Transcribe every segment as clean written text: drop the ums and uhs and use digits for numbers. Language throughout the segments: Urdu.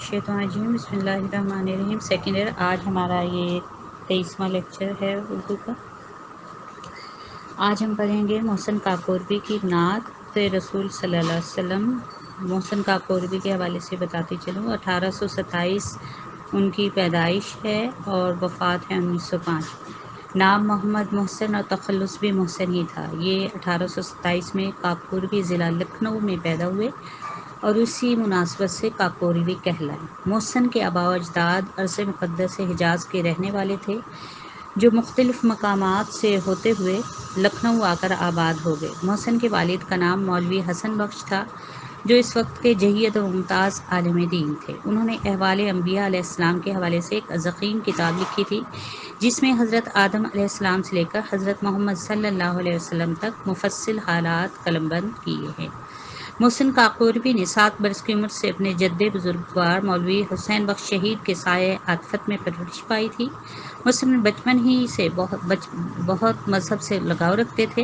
الشیطان الرجیم بسم اللہ الرحمن الرحیم سیکنڈ ایئر۔ آج ہمارا یہ 23واں لیکچر ہے اردو کا۔ آج ہم پڑھیں گے محسن کاکوری کی نعت رسول صلی اللہ علیہ وسلم۔ محسن کاکوری کے حوالے سے بتاتی چلوں، 1827 ان کی پیدائش ہے اور وفات ہے 1905۔ نام محمد محسن اور تخلص بھی محسن ہی تھا۔ یہ 1827 میں کاکوری ضلع لکھنؤ میں پیدا ہوئے اور اسی مناسبت سے کاکوری کہلائے۔ محسن کے آباء و اجداد ارض مقدس حجاز کے رہنے والے تھے، جو مختلف مقامات سے ہوتے ہوئے لکھنؤ آ کر آباد ہو گئے۔ محسن کے والد کا نام مولوی حسن بخش تھا، جو اس وقت کے جید و ممتاز عالم دین تھے۔ انہوں نے احوال انبیاء علیہ السلام کے حوالے سے ایک ضخیم کتاب لکھی تھی، جس میں حضرت آدم علیہ السلام سے لے کر حضرت محمد صلی اللہ علیہ وسلم تک مفصل حالات قلم بند کیے ہیں۔ محسن کاکوری نے 7 برس کی عمر سے اپنے جد بزرگوار مولوی حسین بخش شہید کے سائے عاطفت میں پرورش پائی تھی۔ محسن بچپن ہی سے بہت مذہب سے لگاؤ رکھتے تھے۔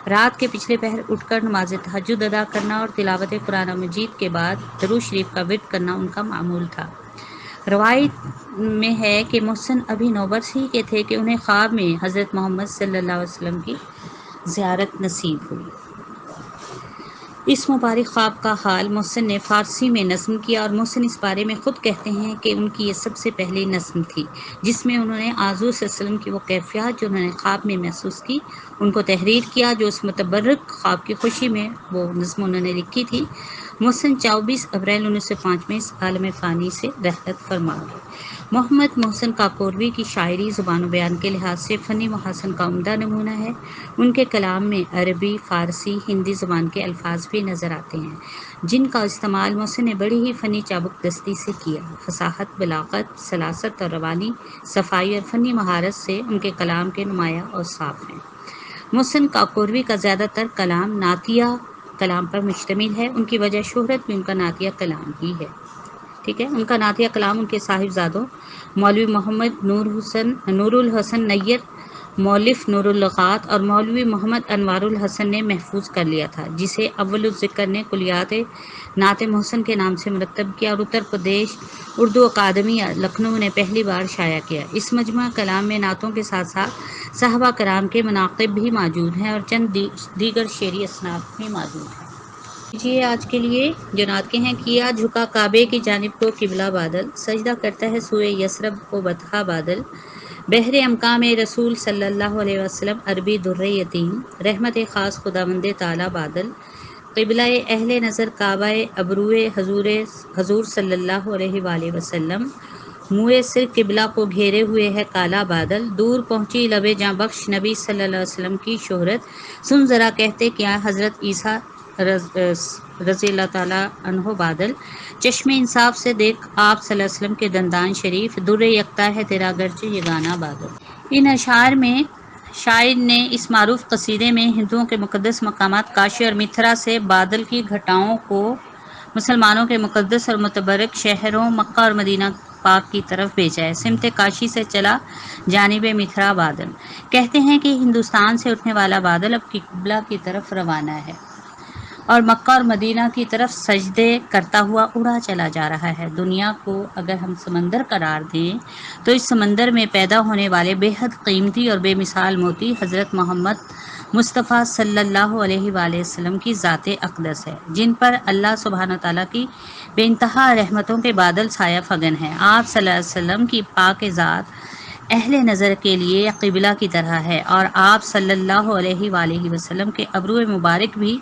رات کے پچھلے پہر اٹھ کر نماز تہجد ادا کرنا اور تلاوت قرآن مجید کے بعد درود شریف کا ورد کرنا ان کا معمول تھا۔ روایت میں ہے کہ محسن ابھی 9 برس ہی کے تھے کہ انہیں خواب میں حضرت محمد صلی اللہ علیہ وسلم کی زیارت نصیب ہوئی۔ اس مبارک خواب کا حال محسن نے فارسی میں نظم کیا، اور محسن اس بارے میں خود کہتے ہیں کہ ان کی یہ سب سے پہلی نظم تھی، جس میں انہوں نے حضور صلی اللہ علیہ وسلم کی وہ کیفیات جو انہوں نے خواب میں محسوس کی، ان کو تحریر کیا، جو اس متبرک خواب کی خوشی میں وہ نظم انہوں نے لکھی تھی۔ محسن 24 اپریل 1905 میں اس عالم فانی سے رحلت فرما گئے۔ محمد محسن کاکوری کی شاعری زبان و بیان کے لحاظ سے فنی محاسن کا عمدہ نمونہ ہے۔ ان کے کلام میں عربی، فارسی، ہندی زبان کے الفاظ بھی نظر آتے ہیں، جن کا استعمال محسن نے بڑی ہی فنی چابک دستی سے کیا۔ فصاحت، بلاغت، سلاست اور روانی صفائی اور فنی مہارت سے ان کے کلام کے نمایاں اور صاف ہیں۔ محسن کاکوری کا زیادہ تر کلام نعتیہ کلام پر مشتمل ہے۔ ان کی وجہ شہرت بھی ان کا نعتیہ کلام ہی ہے۔ ٹھیک ہے، ان کا نعتیہ کلام ان کے صاحبزادوں مولوی محمد نور الحسن نیر، مؤلف نور اللغات، اور مولوی محمد انوار الحسن نے محفوظ کر لیا تھا، جسے اول الذکر نے کلیات نعت محسن کے نام سے مرتب کیا اور اتر پردیش اردو اکادمی لکھنؤ نے پہلی بار شائع کیا۔ اس مجموعہ کلام میں نعتوں کے ساتھ ساتھ صحابہ کرام کے مناقب بھی موجود ہیں اور چند دیگر شعری اصناف بھی موجود ہیں۔ آج کے لیے جو نعت کے ہیں: کیا جھکا کعبے کی جانب کو قبلہ بادل، سجدہ کرتا ہے سوئے یثرب کو بطحا بادل، بحر امکاں میں رسول صلی اللہ علیہ وسلم عربی در یتیم، رحمت خاص خداوند تعالی بادل، قبلہ اہل نظر کعبہ ابروئے حضور صلی اللہ علیہ وآلہ وسلم، منہ سر قبلہ کو گھیرے ہوئے ہے کالا بادل، دور پہنچی لب جاں بخش نبی صلی اللہ علیہ وسلم کی شہرت، سن ذرا کہتے کیا حضرت عیسیٰ رضی اللہ تعالیٰ عنہ بادل، چشم انصاف سے دیکھ آپ صلی اللہ علیہ وسلم کے دندان شریف، در یکتا ہے تیرا گرچہ یگانہ بادل۔ ان اشعار میں شاعر نے اس معروف قصیدے میں ہندوؤں کے مقدس مقامات کاشی اور متھرا سے بادل کی گھٹاؤں کو مسلمانوں کے مقدس اور متبرک شہروں مکہ اور مدینہ پاک کی طرف بھیجا ہے۔ سمت کاشی سے چلا جانب متھرا بادل، کہتے ہیں کہ ہندوستان سے اٹھنے والا بادل اب قبلہ کی طرف روانہ ہے اور مکہ اور مدینہ کی طرف سجدے کرتا ہوا اڑا چلا جا رہا ہے۔ دنیا کو اگر ہم سمندر قرار دیں تو اس سمندر میں پیدا ہونے والے بے حد قیمتی اور بے مثال موتی حضرت محمد مصطفیٰ صلی اللہ علیہ وآلہ وسلم کی ذات اقدس ہے، جن پر اللہ سبحانہ تعالیٰ کی بے انتہا رحمتوں کے بادل سایہ فگن ہیں۔ آپ صلی اللہ علیہ وسلم کی پاک ذات اہل نظر کے لیے قبلہ کی طرح ہے، اور آپ صلی اللہ علیہ وآلہ وسلم کے ابرو مبارک بھی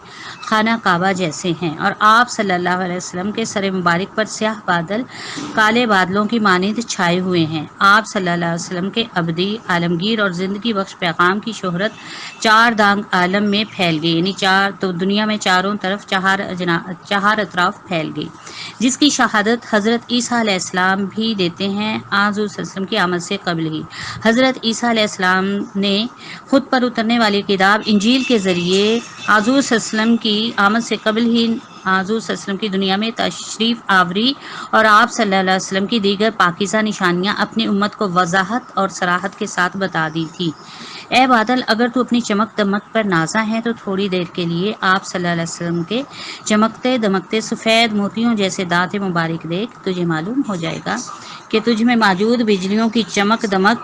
خانہ کعبہ جیسے ہیں، اور آپ صلی اللہ علیہ وسلم کے سر مبارک پر سیاہ بادل کالے بادلوں کی مانند چھائے ہوئے ہیں۔ آپ صلی اللہ علیہ وسلم کے ابدی، عالمگیر اور زندگی بخش پیغام کی شہرت چار دانگ عالم میں پھیل گئی، یعنی تو دنیا میں چاروں طرف چہار اطراف پھیل گئی، جس کی شہادت حضرت عیسیٰ علیہ السلام بھی دیتے ہیں۔ حضور صلی اللہ علیہ وسلم کی آمد سے قبل ہی حضرت عیسیٰ علیہ السلام نے خود پر اترنے والی کتاب انجیل کے ذریعے حضور صلی اللہ علیہ وسلم کی آمد سے قبل ہی حضور صلی اللہ علیہ وسلم کی دنیا میں تشریف آوری اور آپ صلی اللہ علیہ وسلم کی دیگر پاکیزہ نشانیاں اپنی امت کو وضاحت اور صراحت کے ساتھ بتا دی تھی۔ اے بادل، اگر تو اپنی چمک دمک پر نازا ہے تو تھوڑی دیر کے لیے آپ صلی اللہ علیہ وسلم کے چمکتے دمکتے سفید موتیوں جیسے دانت مبارک دیکھ، تجھے معلوم ہو جائے گا کہ تجھ میں موجود بجلیوں کی چمک دمک۔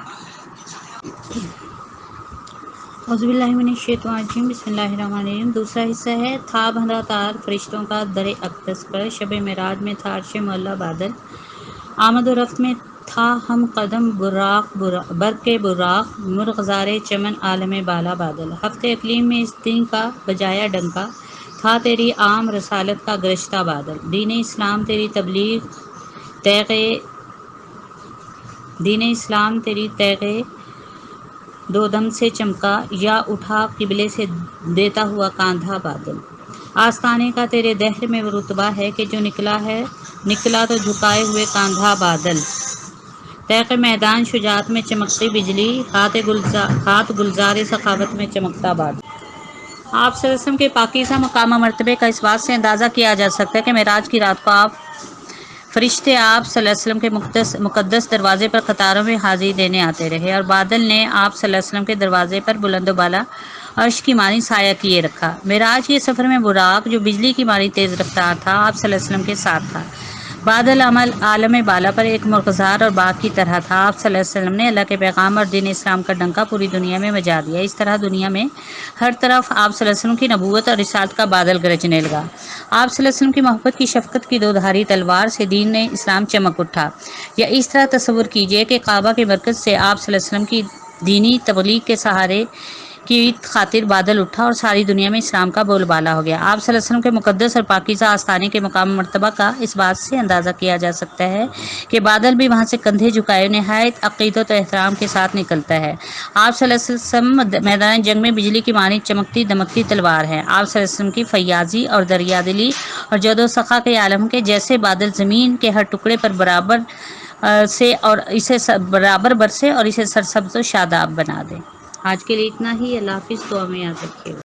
اعوذ باللہ من الشیطان الرجیم، بسم اللہ الرحمن الرحیم۔ دوسرا حصہ ہے تھا بندھا تار فرشتوں کا در اقدس پر، شب معراج میں تھا عرش معلیٰ بادل، آمد و رفت میں تھا ہم قدم برق براق، مرغزار چمن عالم بالا بادل، ہفتے اقلیم میں اس دن کا بجایا ڈنکا، تھا تیری عام رسالت کا گرشتہ بادل، دین اسلام تیری تیغ دو دم سے چمکا، یا اٹھا قبلے سے دیتا ہوا کاندھا بادل، آستانے کا تیرے دہر میں وہ رتبہ ہے کہ جو نکلا تو جھکائے ہوئے کاندھا بادل، تیغ میدان شجاعت میں چمکتی بجلی، ہاتھ گلزار سخاوت میں چمکتا بادل۔ آپ صلی اللہ علیہ وسلم کے پاکیزہ مقام و مرتبے کا اس بات سے اندازہ کیا جا سکتا ہے کہ معراج کی رات کو فرشتے آپ صلی اللہ علیہ وسلم کے مقدس دروازے پر قطاروں میں حاضری دینے آتے رہے، اور بادل نے آپ صلی اللہ علیہ وسلم کے دروازے پر بلند و بالا عرش کی مانی سایہ کیے رکھا۔ معراج کے سفر میں براق، جو بجلی کی مانی تیز رفتار تھا، آپ صلی اللہ علیہ وسلم کے ساتھ تھا۔ بادل عالم بالا پر ایک مرغزار اور باغ کی طرح تھا۔ آپ صلی اللہ علیہ وسلم نے اللہ کے پیغام اور دین اسلام کا ڈنکا پوری دنیا میں بجا دیا۔ اس طرح دنیا میں ہر طرف آپ صلی اللہ علیہ وسلم کی نبوت اور رسالت کا بادل گرجنے لگا۔ آپ صلی اللہ علیہ وسلم کی محبت کی شفقت کی دودھاری تلوار سے دین اسلام چمک اٹھا۔ یا اس طرح تصور کیجئے کہ کعبہ کے مرکز سے آپ صلی اللہ علیہ وسلم کی دینی تبلیغ کے سہارے کی خاطر بادل اٹھا اور ساری دنیا میں اسلام کا بول بالا ہو گیا۔ آپ صلی اللہ علیہ وسلم کے مقدس اور پاکیزہ آستانے کے مقام مرتبہ کا اس بات سے اندازہ کیا جا سکتا ہے کہ بادل بھی وہاں سے کندھے جھکائے نہایت عقیدت و احترام کے ساتھ نکلتا ہے۔ آپ صلی اللہ علیہ وسلم میدان جنگ میں بجلی کی مانند چمکتی دمکتی تلوار ہے۔ آپ صلی اللہ علیہ وسلم کی فیاضی اور دریا دلی اور جود و سخا کے عالم کے جیسے بادل زمین کے ہر ٹکڑے پر برابر برسے اور اسے سرسبز و شاداب بنا دے۔ آج کے لیے اتنا ہی، اللہ حافظ، دعا میں یاد رکھیے گا۔